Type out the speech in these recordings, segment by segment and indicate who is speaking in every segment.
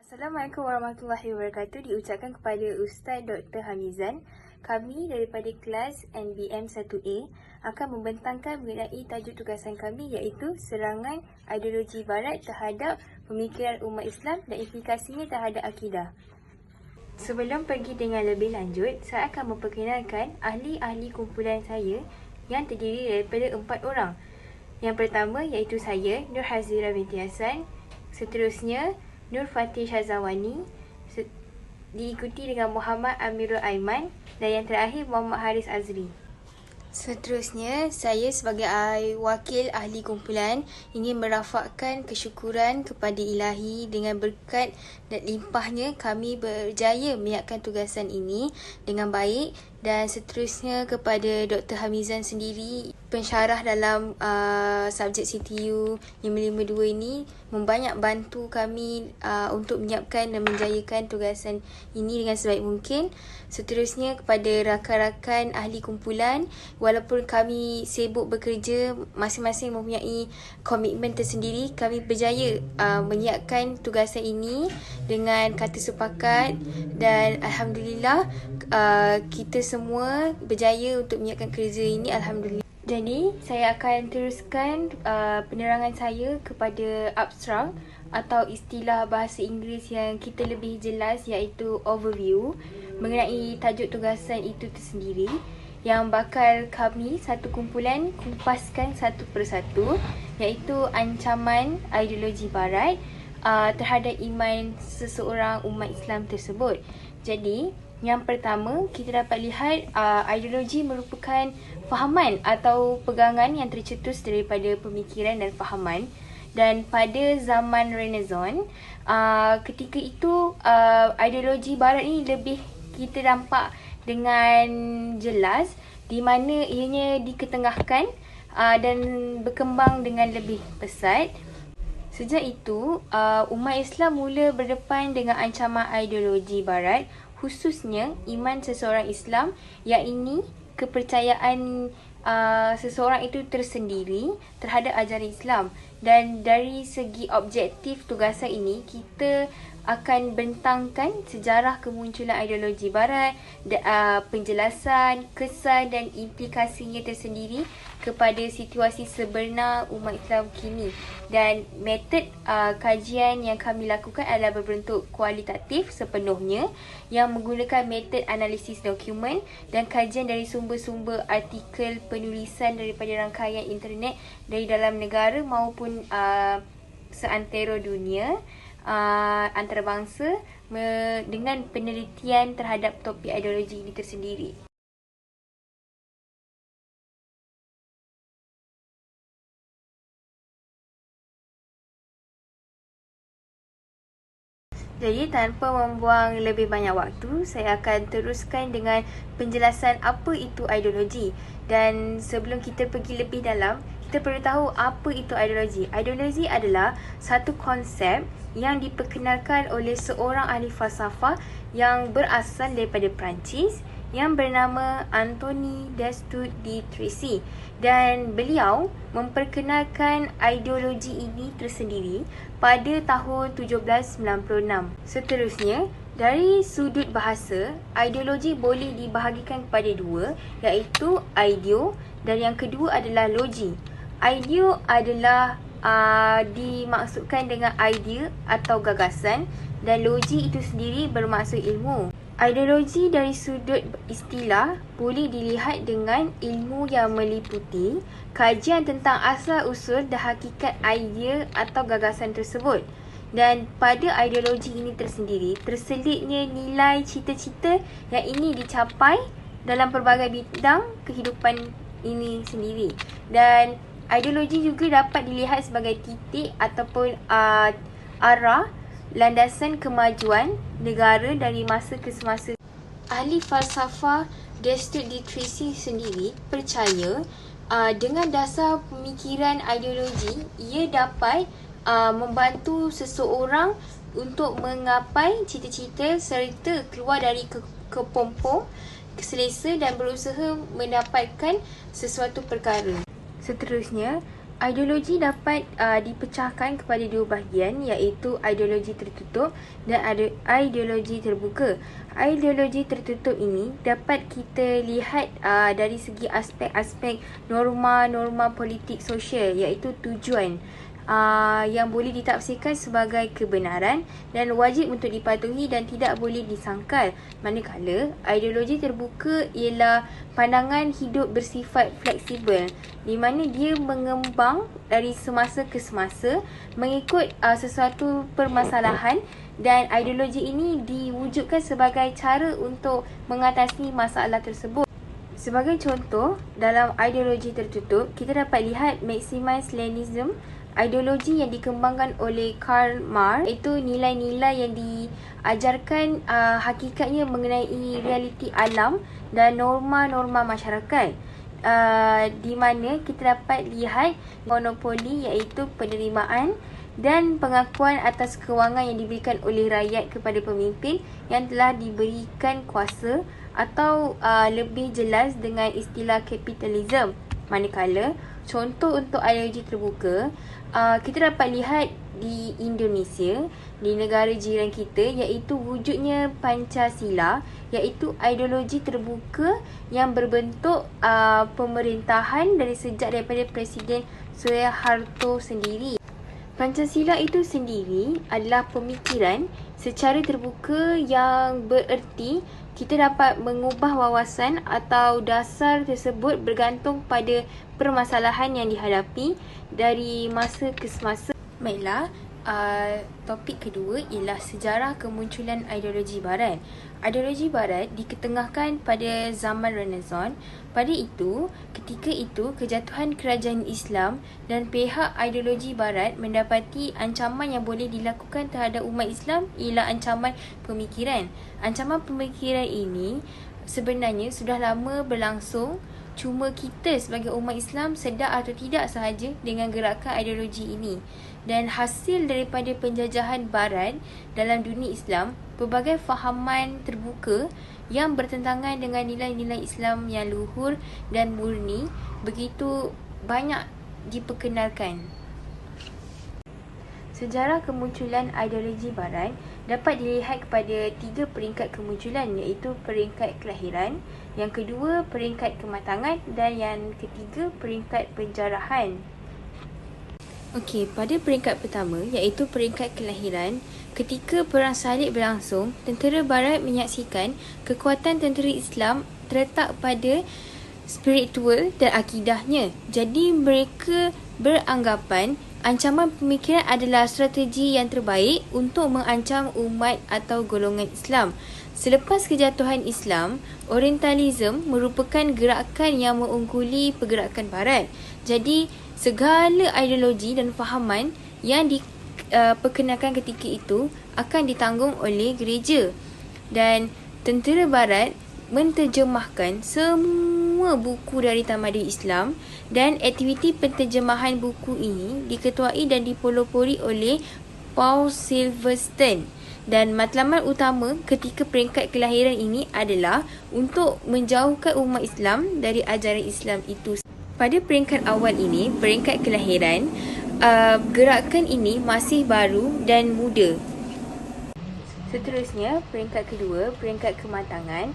Speaker 1: Assalamualaikum warahmatullahi wabarakatuh. Diucapkan kepada Ustaz Dr. Hamizan. Kami daripada kelas NBM 1A akan membentangkan mengenai tajuk tugasan kami, iaitu serangan ideologi barat terhadap pemikiran umat Islam dan implikasinya terhadap akidah. Sebelum pergi dengan lebih lanjut, saya akan memperkenalkan ahli-ahli kumpulan saya yang terdiri daripada 4 orang. Yang pertama iaitu saya, Nur Hazira binti Hasan. Seterusnya Nur Fatih Syazawani, diikuti dengan Muhammad Amirul Aiman, dan yang terakhir Muhammad Haris Azri. Seterusnya, saya sebagai wakil ahli kumpulan ingin merafakkan kesyukuran kepada Ilahi dengan berkat dan limpahnya kami berjaya menyiapkan tugasan ini dengan baik, dan seterusnya kepada Dr. Hamizan sendiri, pensyarah dalam subjek CTU 552 ini, membanyak bantu kami untuk menyiapkan dan menjayakan tugasan ini dengan sebaik mungkin. Seterusnya kepada rakan-rakan ahli kumpulan, walaupun kami sibuk bekerja, masing-masing mempunyai komitmen tersendiri, kami berjaya menyiapkan tugasan ini dengan kata sepakat, dan Alhamdulillah kita semua berjaya untuk menyiapkan kerja ini, Alhamdulillah. Jadi, saya akan teruskan penerangan saya kepada abstrak atau istilah bahasa Inggeris yang kita lebih jelas, iaitu overview, mengenai tajuk tugasan itu tersendiri, yang bakal kami satu kumpulan kumpaskan satu persatu, iaitu ancaman ideologi barat terhadap iman seseorang umat Islam tersebut. Jadi, yang pertama, kita dapat lihat ideologi merupakan fahaman atau pegangan yang tercetus daripada pemikiran dan fahaman. Dan pada zaman Renaissance, ketika itu ideologi barat ini lebih kita nampak dengan jelas, di mana ianya diketengahkan dan berkembang dengan lebih pesat. Sejak itu, umat Islam mula berdepan dengan ancaman ideologi barat, khususnya iman seseorang Islam, yang ini kepercayaan seseorang itu tersendiri terhadap ajaran Islam. Dan dari segi objektif tugasan ini, kita akan bentangkan sejarah kemunculan ideologi barat, penjelasan, kesan dan implikasinya tersendiri kepada situasi sebenar umat Islam kini. Dan metod kajian yang kami lakukan adalah berbentuk kualitatif sepenuhnya, yang menggunakan metod analisis dokumen dan kajian dari sumber-sumber artikel penulisan daripada rangkaian internet dari dalam negara maupun seantero dunia, antarabangsa, dengan penelitian terhadap topik ideologi ini tersendiri. Jadi, tanpa membuang lebih banyak waktu, saya akan teruskan dengan penjelasan apa itu ideologi. Dan sebelum kita pergi lebih dalam, kita perlu tahu apa itu ideologi. Ideologi adalah satu konsep yang diperkenalkan oleh seorang ahli falsafah yang berasal daripada Perancis, yang bernama Anthony Destutt de Tracy, dan beliau memperkenalkan ideologi ini tersendiri pada tahun 1796. Seterusnya, dari sudut bahasa, ideologi boleh dibahagikan kepada dua, iaitu ideo, dan yang kedua adalah logi. Ideo adalah dimaksudkan dengan idea atau gagasan, dan logi itu sendiri bermaksud ilmu. Ideologi dari sudut istilah boleh dilihat dengan ilmu yang meliputi kajian tentang asal-usul dan hakikat idea atau gagasan tersebut. Dan pada ideologi ini tersendiri, terselitnya nilai cita-cita yang ini dicapai dalam pelbagai bidang kehidupan ini sendiri. Dan ideologi juga dapat dilihat sebagai titik ataupun arah landasan kemajuan negara dari masa ke semasa. Ahli falsafah Destutt de Tracy sendiri percaya dengan dasar pemikiran ideologi, ia dapat membantu seseorang untuk menggapai cita-cita serta keluar dari kepompong selesa dan berusaha mendapatkan sesuatu perkara. Seterusnya, Ideologi dapat dipecahkan kepada dua bahagian, iaitu ideologi tertutup dan ideologi terbuka. Ideologi tertutup ini dapat kita lihat dari segi aspek-aspek norma-norma politik sosial, iaitu tujuan yang boleh ditafsirkan sebagai kebenaran dan wajib untuk dipatuhi dan tidak boleh disangkal. Manakala ideologi terbuka ialah pandangan hidup bersifat fleksibel, di mana dia mengembang dari semasa ke semasa mengikut sesuatu permasalahan, dan ideologi ini diwujudkan sebagai cara untuk mengatasi masalah tersebut. Sebagai contoh, dalam ideologi tertutup, kita dapat lihat Maximus Leninism, ideologi yang dikembangkan oleh Karl Marx, iaitu nilai-nilai yang diajarkan hakikatnya mengenai realiti alam dan norma-norma masyarakat. Di mana kita dapat lihat monopoli, iaitu penerimaan dan pengakuan atas kewangan yang diberikan oleh rakyat kepada pemimpin yang telah diberikan kuasa, atau lebih jelas dengan istilah kapitalisme. Manakala contoh untuk ideologi terbuka kita dapat lihat di Indonesia, di negara jiran kita, iaitu wujudnya Pancasila, iaitu ideologi terbuka yang berbentuk pemerintahan daripada Presiden Suharto sendiri. Pancasila itu sendiri adalah pemikiran secara terbuka yang bererti kita dapat mengubah wawasan atau dasar tersebut bergantung pada permasalahan yang dihadapi dari masa ke semasa. Baiklah, topik kedua ialah sejarah kemunculan ideologi Barat. Ideologi Barat diketengahkan pada zaman Renaissance. Ketika itu, kejatuhan kerajaan Islam dan pihak ideologi Barat mendapati ancaman yang boleh dilakukan terhadap umat Islam ialah ancaman pemikiran. Ancaman pemikiran ini sebenarnya sudah lama berlangsung, cuma kita sebagai umat Islam sedar atau tidak sahaja dengan gerakan ideologi ini. Dan hasil daripada penjajahan Barat dalam dunia Islam, pelbagai fahaman terbuka yang bertentangan dengan nilai-nilai Islam yang luhur dan murni begitu banyak diperkenalkan. Sejarah kemunculan ideologi Barat dapat dilihat kepada 3 peringkat kemunculan, iaitu peringkat kelahiran, yang kedua peringkat kematangan dan yang ketiga peringkat penjarahan. Okey, pada peringkat pertama, iaitu peringkat kelahiran, ketika Perang Salib berlangsung, tentera Barat menyaksikan kekuatan tentera Islam terletak pada spiritual dan akidahnya. Jadi mereka beranggapan ancaman pemikiran adalah strategi yang terbaik untuk mengancam umat atau golongan Islam. Selepas kejatuhan Islam, Orientalism merupakan gerakan yang mengungguli pergerakan Barat. Jadi, segala ideologi dan fahaman yang diperkenalkan ketika itu akan ditanggung oleh gereja. Dan tentera Barat menterjemahkan semua buku dari Tamadun Islam, dan aktiviti penterjemahan buku ini diketuai dan dipelopori oleh Paul Silverstein. Dan matlamat utama ketika peringkat kelahiran ini adalah untuk menjauhkan umat Islam dari ajaran Islam itu. Pada peringkat awal ini, peringkat kelahiran, gerakan ini masih baru dan muda. Seterusnya, peringkat kedua, peringkat kematangan.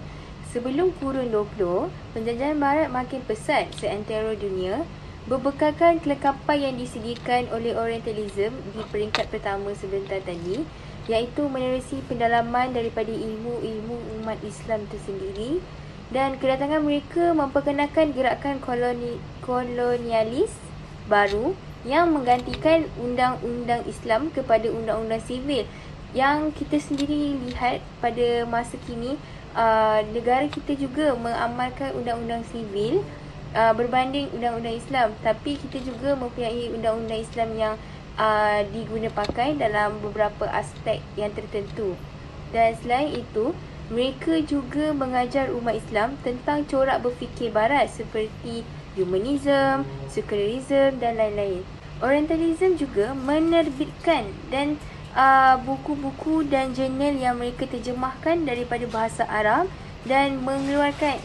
Speaker 1: Sebelum kurun 20, penjajahan Barat makin pesat seantero dunia, berbekalkan kelengkapan yang disediakan oleh Orientalism di peringkat pertama sebentar tadi, iaitu menerusi pendalaman daripada ilmu-ilmu umat Islam tersendiri, dan kedatangan mereka memperkenalkan gerakan kolonialis baru yang menggantikan undang-undang Islam kepada undang-undang sivil. Yang kita sendiri lihat pada masa kini, negara kita juga mengamalkan undang-undang sivil berbanding undang-undang Islam, tapi kita juga mempunyai undang-undang Islam yang diguna pakai dalam beberapa aspek yang tertentu. Dan selain itu, mereka juga mengajar umat Islam tentang corak berfikir Barat seperti humanism, secularism dan lain-lain. Orientalism juga menerbitkan dan buku-buku dan jurnal yang mereka terjemahkan daripada bahasa Arab dan mengeluarkan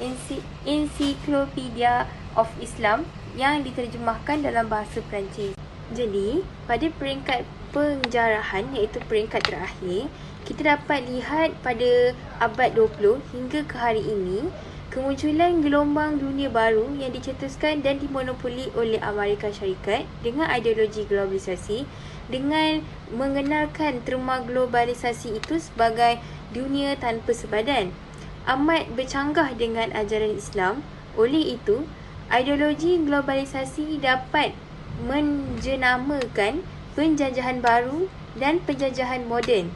Speaker 1: Encyclopedia of Islam yang diterjemahkan dalam bahasa Perancis. Jadi, pada peringkat penjarahan iaitu peringkat terakhir, kita dapat lihat pada abad 20 hingga ke hari ini, kemunculan gelombang dunia baru yang dicetuskan dan dimonopoli oleh Amerika Syarikat dengan ideologi globalisasi, dengan mengenalkan terma globalisasi itu sebagai dunia tanpa sebadan. Amat bercanggah dengan ajaran Islam. Oleh itu, ideologi globalisasi dapat menjenamakan penjajahan baru dan penjajahan moden.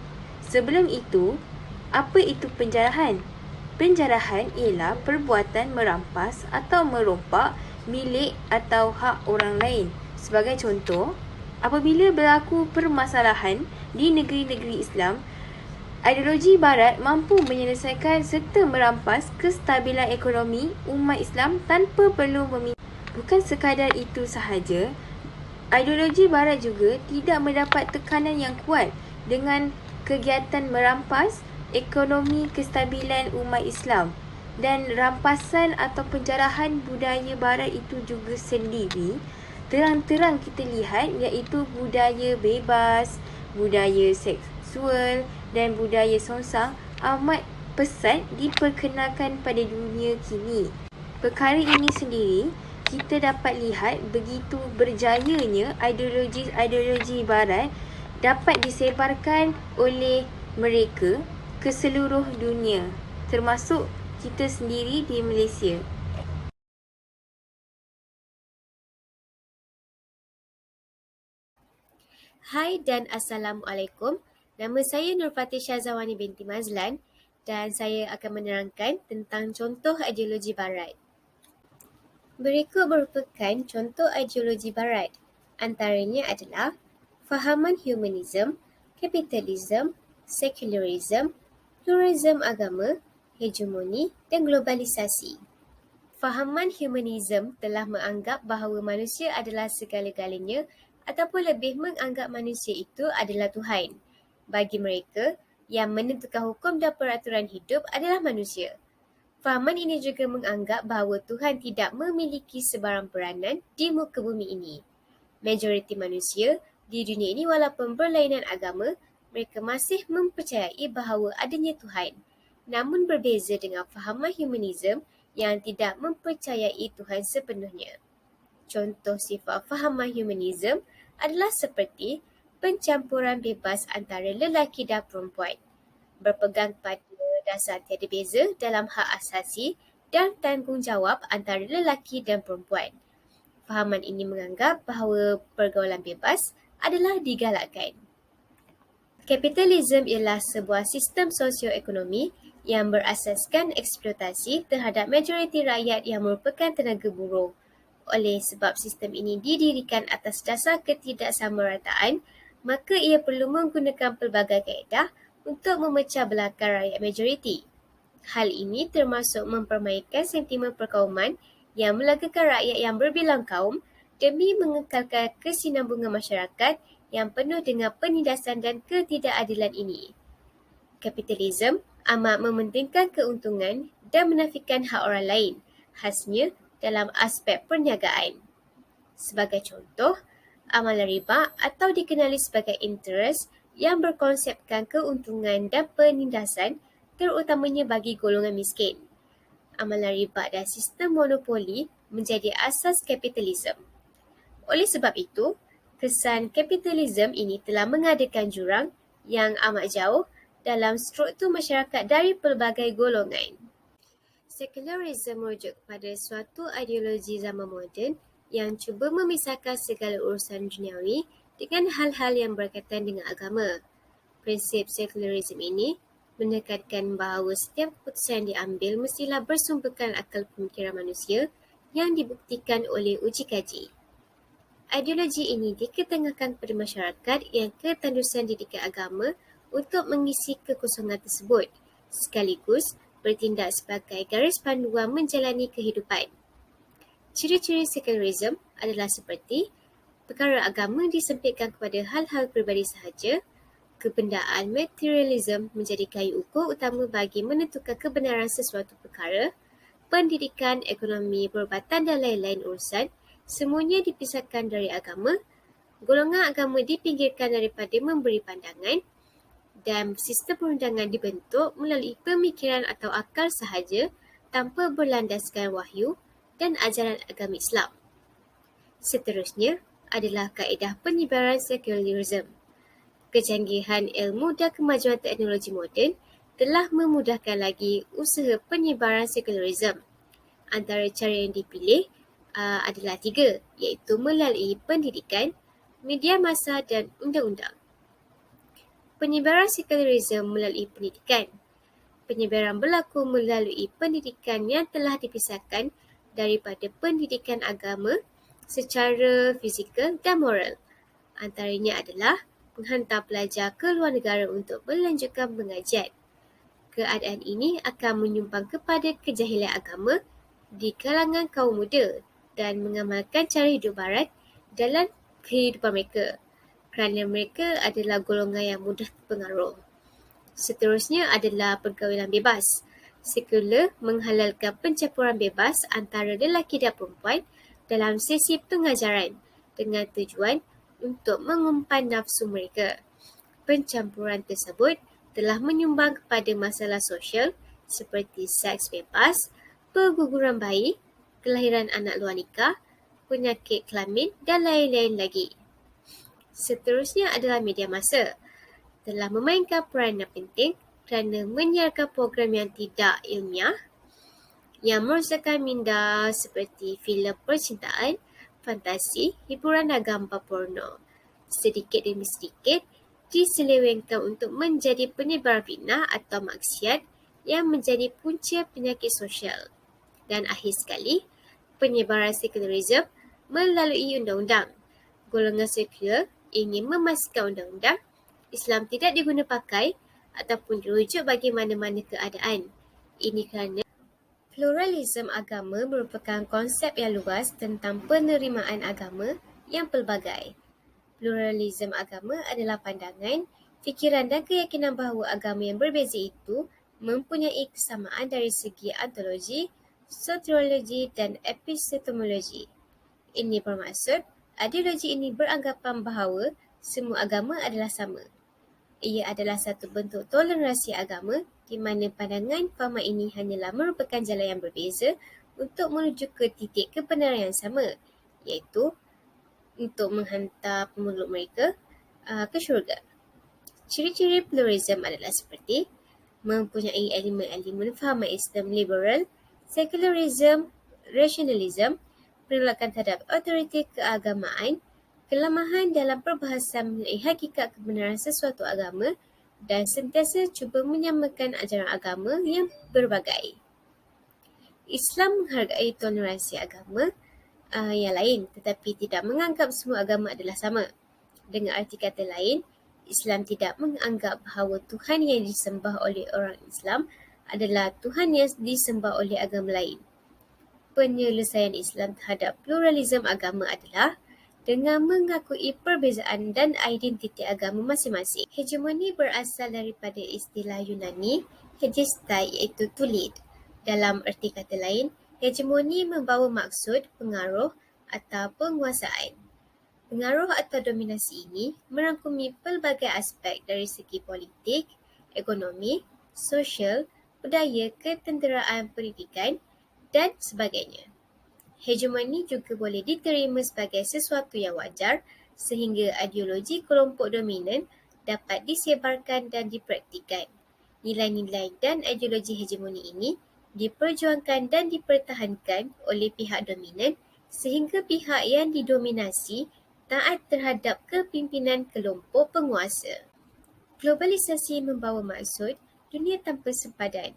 Speaker 1: Sebelum itu, apa itu penjarahan? Penjarahan ialah perbuatan merampas atau merompak milik atau hak orang lain. Sebagai contoh, apabila berlaku permasalahan di negeri-negeri Islam, ideologi Barat mampu menyelesaikan serta merampas kestabilan ekonomi umat Islam tanpa perlu meminta. Bukan sekadar itu sahaja, ideologi Barat juga tidak mendapat tekanan yang kuat dengan kegiatan merampas ekonomi kestabilan umat Islam, dan rampasan atau penjarahan budaya Barat itu juga sendiri terang-terang kita lihat, iaitu budaya bebas, budaya seksual dan budaya songsang amat pesat diperkenalkan pada dunia kini. Perkara ini sendiri kita dapat lihat begitu berjayanya ideologi Barat dapat disebarkan oleh mereka ke seluruh dunia, termasuk kita sendiri di Malaysia.
Speaker 2: Hai dan Assalamualaikum. Nama saya Nurfati Syazawani binti Mazlan dan saya akan menerangkan tentang contoh ideologi Barat. Berikut merupakan contoh ideologi Barat. Antaranya adalah fahaman humanism, kapitalism, sekularism, pluralism agama, hegemoni dan globalisasi. Fahaman humanism telah menganggap bahawa manusia adalah segala-galanya ataupun lebih menganggap manusia itu adalah Tuhan. Bagi mereka, yang menentukan hukum dan peraturan hidup adalah manusia. Fahaman ini juga menganggap bahawa Tuhan tidak memiliki sebarang peranan di muka bumi ini. Majoriti manusia di dunia ini walaupun berlainan agama, mereka masih mempercayai bahawa adanya Tuhan. Namun berbeza dengan fahaman humanism yang tidak mempercayai Tuhan sepenuhnya. Contoh sifat fahaman humanism adalah seperti pencampuran bebas antara lelaki dan perempuan, berpegang pada dasar tiada beza dalam hak asasi dan tanggungjawab antara lelaki dan perempuan. Fahaman ini menganggap bahawa pergaulan bebas adalah digalakkan. Kapitalism ialah sebuah sistem sosioekonomi yang berasaskan eksploitasi terhadap majoriti rakyat yang merupakan tenaga buruh. Oleh sebab sistem ini didirikan atas dasar ketidaksamarataan, maka ia perlu menggunakan pelbagai kaedah untuk memecah belahkan rakyat majoriti. Hal ini termasuk mempermainkan sentimen perkauman yang melagakan rakyat yang berbilang kaum demi mengekalkan kesinambungan masyarakat yang penuh dengan penindasan dan ketidakadilan ini. Kapitalism amat mementingkan keuntungan dan menafikan hak orang lain, khasnya dalam aspek perniagaan. Sebagai contoh, amalan riba atau dikenali sebagai interest yang berkonsepkan keuntungan dan penindasan terutamanya bagi golongan miskin. Amalan riba dan sistem monopoli menjadi asas kapitalism. Oleh sebab itu, kesan kapitalism ini telah mengadakan jurang yang amat jauh dalam struktur masyarakat dari pelbagai golongan. Sekularism merujuk kepada suatu ideologi zaman moden yang cuba memisahkan segala urusan duniawi dengan hal-hal yang berkaitan dengan agama. Prinsip sekularism ini menekankan bahawa setiap keputusan yang diambil mestilah bersumberkan akal pemikiran manusia yang dibuktikan oleh uji kaji. Ideologi ini diketengahkan kepada masyarakat yang ketandusan didikan agama untuk mengisi kekosongan tersebut, sekaligus bertindak sebagai garis panduan menjalani kehidupan. Ciri-ciri sekularism adalah seperti perkara agama disempitkan kepada hal-hal peribadi sahaja, kebendaan materialism menjadi kayu ukur utama bagi menentukan kebenaran sesuatu perkara, pendidikan, ekonomi, perubatan dan lain-lain urusan Semuanya dipisahkan dari agama, golongan agama dipinggirkan daripada memberi pandangan, dan sistem perundangan dibentuk melalui pemikiran atau akal sahaja tanpa berlandaskan wahyu dan ajaran agama Islam. Seterusnya adalah kaedah penyebaran sekularisme. Kecanggihan ilmu dan kemajuan teknologi moden telah memudahkan lagi usaha penyebaran sekularisme. Antara cara yang dipilih adalah 3, iaitu melalui pendidikan, media massa dan undang-undang. Penyebaran sekularisme melalui pendidikan. Penyebaran berlaku melalui pendidikan yang telah dipisahkan daripada pendidikan agama secara fizikal dan moral. Antaranya adalah menghantar pelajar ke luar negara untuk melanjutkan pengajian. Keadaan ini akan menyumbang kepada kejahilan agama di kalangan kaum muda dan mengamalkan cara hidup barat dalam kehidupan mereka, kerana mereka adalah golongan yang mudah terpengaruh. Seterusnya adalah pergaulan bebas. Sekular menghalalkan pencampuran bebas antara lelaki dan perempuan dalam sesi pengajaran dengan tujuan untuk mengumpan nafsu mereka. Pencampuran tersebut telah menyumbang kepada masalah sosial seperti seks bebas, perguguran bayi, kelahiran anak luar nikah, penyakit kelamin dan lain-lain lagi. Seterusnya adalah media massa. Telah memainkan peranan penting kerana menyiarkan program yang tidak ilmiah yang merosakkan minda seperti filem percintaan, fantasi, hiburan dan gambar porno. Sedikit demi sedikit diselewengkan untuk menjadi penyebar fitnah atau maksiat yang menjadi punca penyakit sosial. Dan akhir sekali, penyebaran sekularisme melalui undang-undang. Golongan sekular ingin memastikan undang-undang Islam tidak diguna pakai ataupun dirujuk bagi mana-mana keadaan. Ini kerana pluralisme agama merupakan konsep yang luas tentang penerimaan agama yang pelbagai. Pluralisme agama adalah pandangan, fikiran dan keyakinan bahawa agama yang berbeza itu mempunyai kesamaan dari segi ontologi, soteriologi dan epistemologi. Ini bermaksud, ideologi ini beranggapan bahawa semua agama adalah sama. Ia adalah satu bentuk toleransi agama di mana pandangan faham ini hanyalah merupakan jalan yang berbeza untuk menuju ke titik kebenaran yang sama, iaitu untuk menghantar pemeluk mereka ke syurga. Ciri-ciri pluralisme adalah seperti mempunyai elemen-elemen fahaman Islam liberal, sekularisme, rasionalisme, penolakan terhadap autoriti keagamaan, kelemahan dalam perbahasan mengenai hakikat kebenaran sesuatu agama dan sentiasa cuba menyamakan ajaran agama yang berbagai. Islam menghargai toleransi agama yang lain tetapi tidak menganggap semua agama adalah sama. Dengan arti kata lain, Islam tidak menganggap bahawa Tuhan yang disembah oleh orang Islam adalah Tuhan yang disembah oleh agama lain. Penyelesaian Islam terhadap pluralisme agama adalah dengan mengakui perbezaan dan identiti agama masing-masing. Hegemoni berasal daripada istilah Yunani hegestai iaitu to lead. Dalam erti kata lain, hegemoni membawa maksud pengaruh atau penguasaan. Pengaruh atau dominasi ini merangkumi pelbagai aspek dari segi politik, ekonomi, sosial, budaya, ketenteraan, pendidikan dan sebagainya. Hegemoni juga boleh diterima sebagai sesuatu yang wajar sehingga ideologi kelompok dominan dapat disebarkan dan dipraktikkan. Nilai-nilai dan ideologi hegemoni ini diperjuangkan dan dipertahankan oleh pihak dominan sehingga pihak yang didominasi taat terhadap kepimpinan kelompok penguasa. Globalisasi membawa maksud dunia tanpa sempadan.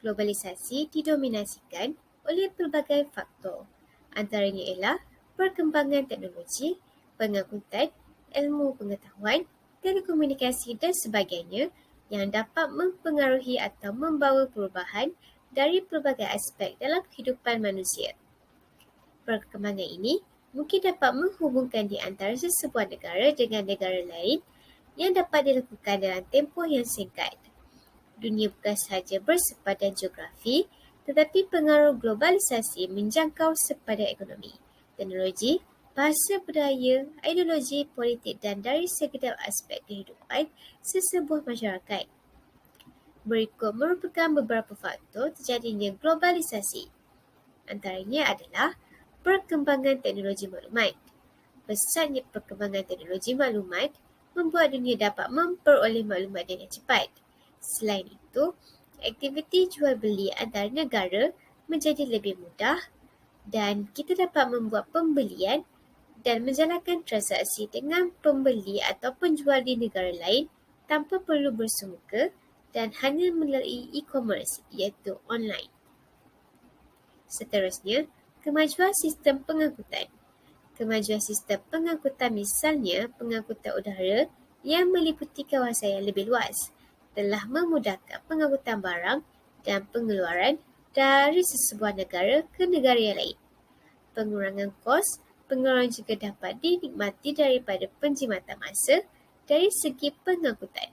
Speaker 2: Globalisasi didominasikan oleh pelbagai faktor. Antaranya ialah perkembangan teknologi, pengangkutan, ilmu pengetahuan, telekomunikasi dan sebagainya yang dapat mempengaruhi atau membawa perubahan dari pelbagai aspek dalam kehidupan manusia. Perkembangan ini mungkin dapat menghubungkan di antara sesebuah negara dengan negara lain yang dapat dilakukan dalam tempoh yang singkat. Dunia bukan sahaja bersepadan geografi, tetapi pengaruh globalisasi menjangkau sepadan ekonomi. teknologi, bahasa budaya, ideologi, politik dan dari segenap aspek kehidupan sesebuah masyarakat. Berikut merupakan beberapa faktor terjadinya globalisasi. Antaranya adalah perkembangan teknologi maklumat. Pesatnya perkembangan teknologi maklumat membuat dunia dapat memperoleh maklumat dengan cepat. Selain itu, aktiviti jual beli antara negara menjadi lebih mudah dan kita dapat membuat pembelian dan menjalankan transaksi dengan pembeli atau penjual di negara lain tanpa perlu bersemuka dan hanya melalui e-commerce iaitu online. Seterusnya, kemajuan sistem pengangkutan. Kemajuan sistem pengangkutan misalnya pengangkutan udara yang meliputi kawasan yang lebih luas telah memudahkan pengangkutan barang dan pengeluaran dari sesebuah negara ke negara yang lain. Pengurangan kos, pengeluaran juga dapat dinikmati daripada penjimatan masa dari segi pengangkutan.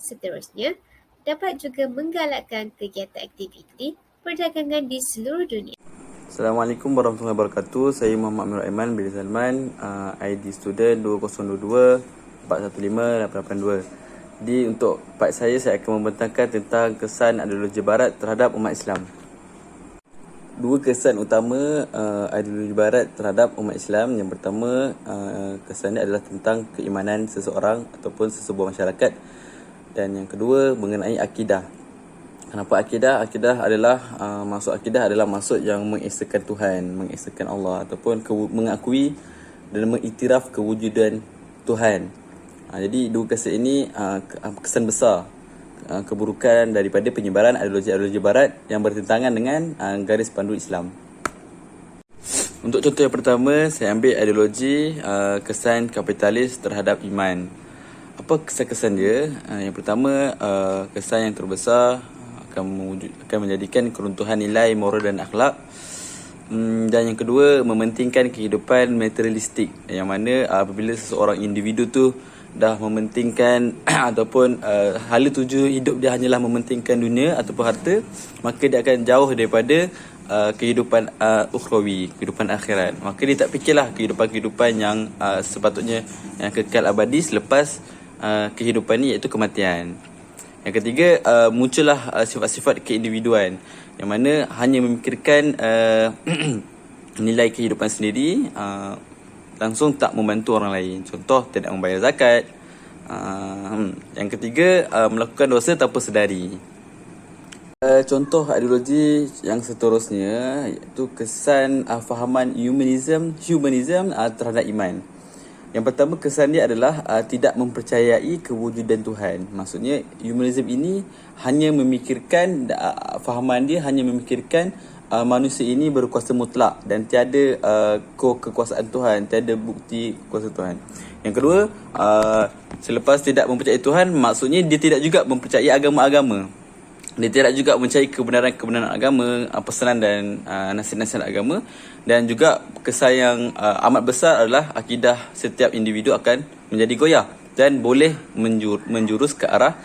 Speaker 2: Seterusnya, dapat juga menggalakkan kegiatan aktiviti perdagangan di seluruh dunia.
Speaker 3: Assalamualaikum warahmatullahi wabarakatuh. Saya Muhammad Amirul Aiman bin Salman, ID student 2022 415 882. Jadi untuk part saya akan membentangkan tentang kesan ideologi barat terhadap umat Islam. Dua kesan utama ideologi barat terhadap umat Islam. Yang pertama, kesannya adalah tentang keimanan seseorang ataupun sesebuah masyarakat. Dan yang kedua mengenai akidah. Kenapa akidah? Akidah adalah maksud yang mengesakan Tuhan, mengesakan Allah ataupun mengakui dan mengiktiraf kewujudan Tuhan. Jadi dua kesan ini kesan besar keburukan daripada penyebaran ideologi barat yang bertentangan dengan garis pandu Islam. Untuk contoh yang pertama, saya ambil ideologi kesan kapitalis terhadap iman. Apa kesan-kesan dia? Yang pertama, kesan yang terbesar akan menjadikan keruntuhan nilai moral dan akhlak. Dan yang kedua, mementingkan kehidupan materialistik, yang mana apabila seseorang individu tu dah mementingkan ataupun hala tuju hidup dia hanyalah mementingkan dunia ataupun harta, maka dia akan jauh daripada kehidupan ukhrawi, kehidupan akhirat. Maka dia tak fikirlah kehidupan yang sepatutnya yang kekal abadi selepas kehidupan ni, iaitu kematian. Yang ketiga, muncullah sifat-sifat keindividuan, yang mana hanya memikirkan nilai kehidupan sendiri, langsung tak membantu orang lain. Contoh, tidak membayar zakat. Yang ketiga, melakukan dosa tanpa sedari. Contoh ideologi yang seterusnya iaitu kesan fahaman humanism terhadap iman. Yang pertama, kesan dia adalah tidak mempercayai kewujudan Tuhan. Maksudnya humanism ini hanya memikirkan, fahaman dia hanya memikirkan manusia ini berkuasa mutlak dan tiada kekuasaan Tuhan, tiada bukti kuasa Tuhan. Yang kedua, selepas tidak mempercayai Tuhan, maksudnya dia tidak juga mempercayai agama-agama. Dia tidak juga mencari kebenaran agama, pesanan dan nasihat-nasihat agama. Dan juga kesan yang amat besar adalah akidah setiap individu akan menjadi goyah dan boleh menjurus ke arah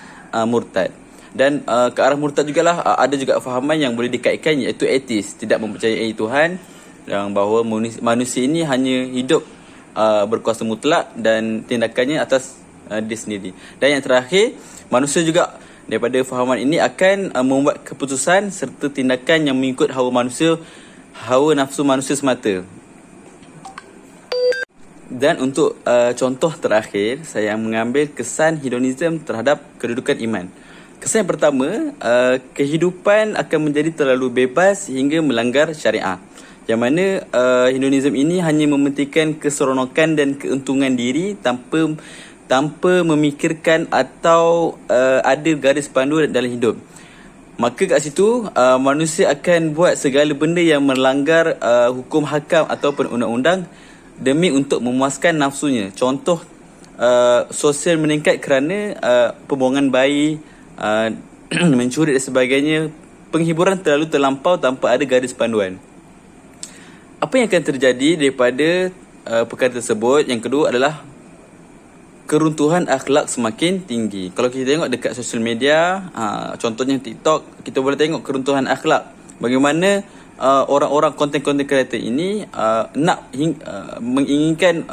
Speaker 3: murtad. Dan ke arah murtad jugalah ada juga fahaman yang boleh dikaitkan, iaitu ateis, tidak mempercayai Tuhan, yang bahawa manusia ini hanya hidup berkuasa mutlak dan tindakannya atas dia sendiri. Dan yang terakhir, manusia juga daripada fahaman ini akan membuat keputusan serta tindakan yang mengikut hawa nafsu manusia semata. Dan untuk contoh terakhir, saya mengambil kesan hedonism terhadap kedudukan iman. Kesan yang pertama, kehidupan akan menjadi terlalu bebas hingga melanggar syariah. Yang mana hedonism ini hanya mementingkan keseronokan dan keuntungan diri tanpa memikirkan atau ada garis pandu dalam hidup. Maka kat situ manusia akan buat segala benda yang melanggar hukum hakam ataupun undang-undang demi untuk memuaskan nafsunya. Contoh, sosial meningkat kerana pembuangan bayi, mencuri dan sebagainya. Penghiburan terlalu terlampau tanpa ada garis panduan. Apa yang akan terjadi daripada perkara tersebut? Yang kedua adalah keruntuhan akhlak semakin tinggi. Kalau kita tengok dekat sosial media, contohnya TikTok, kita boleh tengok keruntuhan akhlak. Bagaimana orang-orang content creator ini menginginkan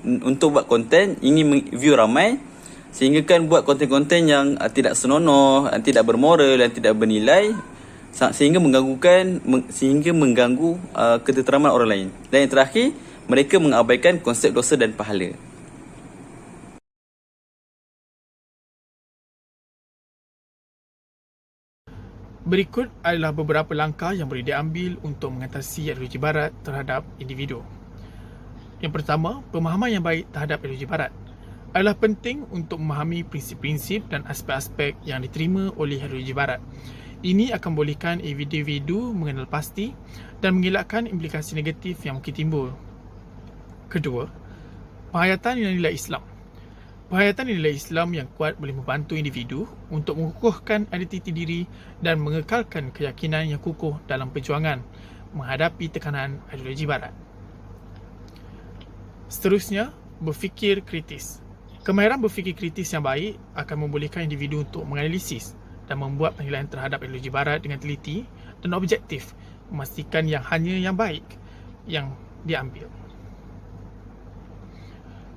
Speaker 3: untuk buat konten, ingin view ramai, sehingga kan buat konten-konten yang tidak senonoh, tidak bermoral dan tidak bernilai, sehingga mengganggu ketenteraman orang lain. Dan yang terakhir, mereka mengabaikan konsep dosa dan pahala.
Speaker 4: Berikut adalah beberapa langkah yang boleh diambil untuk mengatasi ideologi barat terhadap individu. Yang pertama, pemahaman yang baik terhadap ideologi barat. Adalah penting untuk memahami prinsip-prinsip dan aspek-aspek yang diterima oleh ideologi barat. Ini akan membolehkan individu mengenal pasti dan mengelakkan implikasi negatif yang mungkin timbul. Kedua, penghayatan nilai-nilai Islam. Penghayatan nilai Islam yang kuat boleh membantu individu untuk mengukuhkan identiti diri dan mengekalkan keyakinan yang kukuh dalam perjuangan menghadapi tekanan ideologi barat. Seterusnya, berfikir kritis. Kemahiran berfikir kritis yang baik akan membolehkan individu untuk menganalisis dan membuat penilaian terhadap ideologi barat dengan teliti dan objektif, memastikan yang hanya yang baik yang diambil.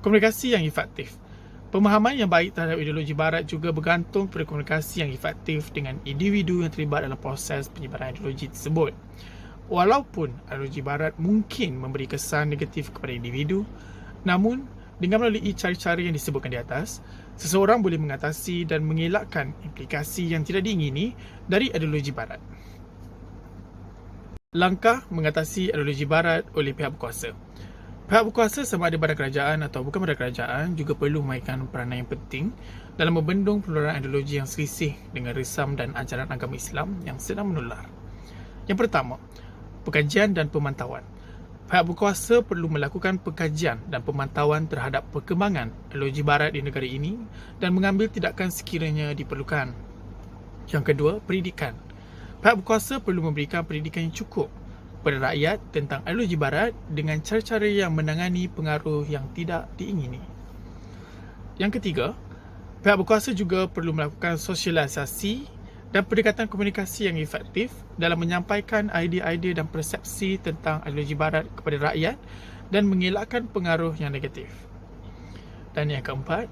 Speaker 4: Komunikasi yang efektif. Pemahaman yang baik terhadap ideologi barat juga bergantung pada komunikasi yang efektif dengan individu yang terlibat dalam proses penyebaran ideologi tersebut. Walaupun ideologi barat mungkin memberi kesan negatif kepada individu, namun dengan melalui cara-cara yang disebutkan di atas, seseorang boleh mengatasi dan mengelakkan implikasi yang tidak diingini dari ideologi barat. Langkah mengatasi ideologi barat oleh pihak berkuasa. Pihak berkuasa sama ada badan kerajaan atau bukan badan kerajaan juga perlu memainkan peranan yang penting dalam membendung penularan ideologi yang selisih dengan resam dan ajaran agama Islam yang sedang menular. Yang pertama, pengkajian dan pemantauan. Pihak berkuasa perlu melakukan pengkajian dan pemantauan terhadap perkembangan ideologi barat di negara ini dan mengambil tindakan sekiranya diperlukan. Yang kedua, pendidikan. Pihak berkuasa perlu memberikan pendidikan yang cukup kepada rakyat tentang ideologi barat dengan cara-cara yang menangani pengaruh yang tidak diingini. Yang ketiga, pihak berkuasa juga perlu melakukan sosialisasi dan pendekatan komunikasi yang efektif dalam menyampaikan idea-idea dan persepsi tentang ideologi barat kepada rakyat dan mengelakkan pengaruh yang negatif. Dan yang keempat,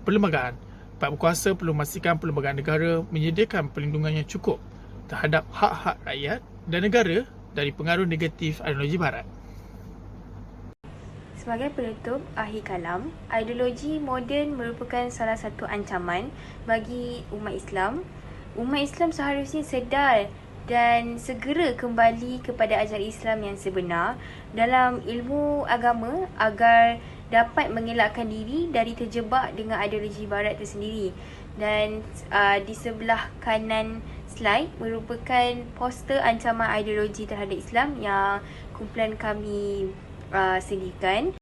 Speaker 4: perlembagaan. Pihak berkuasa perlu memastikan perlembagaan negara menyediakan perlindungan yang cukup terhadap hak-hak rakyat dan negara dari pengaruh negatif ideologi barat.
Speaker 1: Sebagai penutup akhir kalam, ideologi moden merupakan salah satu ancaman bagi umat Islam. Umat Islam seharusnya sedar dan segera kembali kepada ajaran Islam yang sebenar dalam ilmu agama agar dapat mengelakkan diri dari terjebak dengan ideologi barat tersendiri. Dan di sebelah kanan slide merupakan poster ancaman ideologi terhadap Islam yang kumpulan kami sediakan.